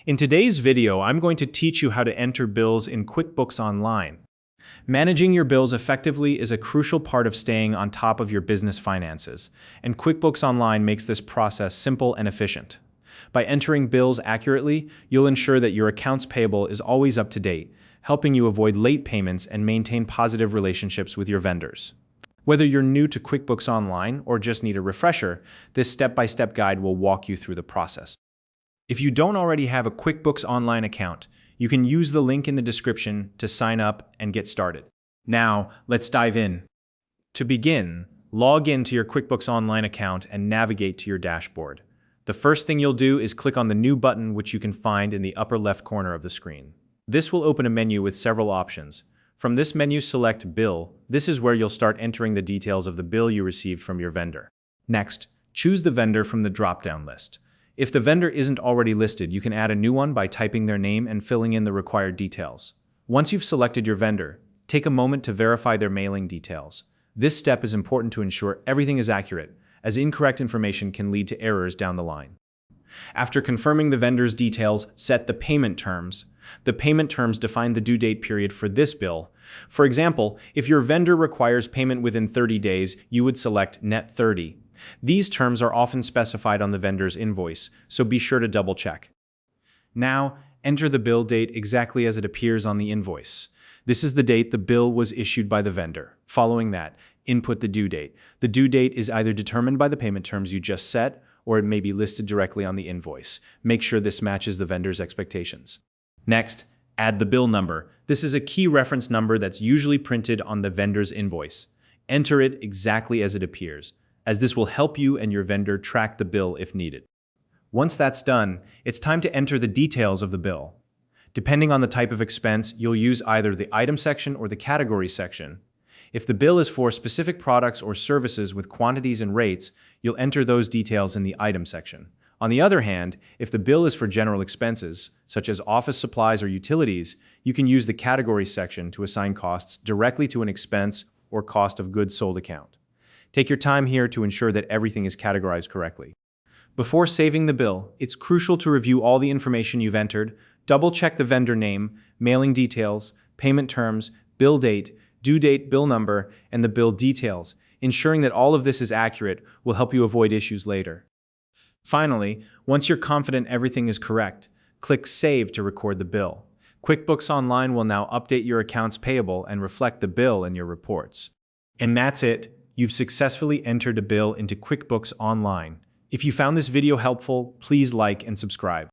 In today's video, I'm going to teach you how to enter bills in QuickBooks Online. Managing your bills effectively is a crucial part of staying on top of your business finances, and QuickBooks Online makes this process simple and efficient. By entering bills accurately, you'll ensure that your accounts payable is always up to date, helping you avoid late payments and maintain positive relationships with your vendors. Whether you're new to QuickBooks Online or just need a refresher, this step-by-step guide will walk you through the process. If you don't already have a QuickBooks Online account, you can use the link in the description to sign up and get started. Now, let's dive in. To begin, log in to your QuickBooks Online account and navigate to your dashboard. The first thing you'll do is click on the New button, which you can find in the upper left corner of the screen. This will open a menu with several options. From this menu, select Bill. This is where you'll start entering the details of the bill you received from your vendor. Next, choose the vendor from the drop-down list. If the vendor isn't already listed, you can add a new one by typing their name and filling in the required details. Once you've selected your vendor, take a moment to verify their mailing details. This step is important to ensure everything is accurate, as incorrect information can lead to errors down the line. After confirming the vendor's details, set the payment terms. The payment terms define the due date period for this bill. For example, if your vendor requires payment within 30 days, you would select Net 30. These terms are often specified on the vendor's invoice, so be sure to double-check. Now, enter the bill date exactly as it appears on the invoice. This is the date the bill was issued by the vendor. Following that, input the due date. The due date is either determined by the payment terms you just set, or it may be listed directly on the invoice. Make sure this matches the vendor's expectations. Next, add the bill number. This is a key reference number that's usually printed on the vendor's invoice. Enter it exactly as it appears, as this will help you and your vendor track the bill if needed. Once that's done, it's time to enter the details of the bill. Depending on the type of expense, you'll use either the item section or the category section. If the bill is for specific products or services with quantities and rates, you'll enter those details in the item section. On the other hand, if the bill is for general expenses, such as office supplies or utilities, you can use the category section to assign costs directly to an expense or cost of goods sold account. Take your time here to ensure that everything is categorized correctly. Before saving the bill, it's crucial to review all the information you've entered, double-check the vendor name, mailing details, payment terms, bill date, due date, bill number, and the bill details. Ensuring that all of this is accurate will help you avoid issues later. Finally, once you're confident everything is correct, click Save to record the bill. QuickBooks Online will now update your accounts payable and reflect the bill in your reports. And that's it. You've successfully entered a bill into QuickBooks Online. If you found this video helpful, please like and subscribe.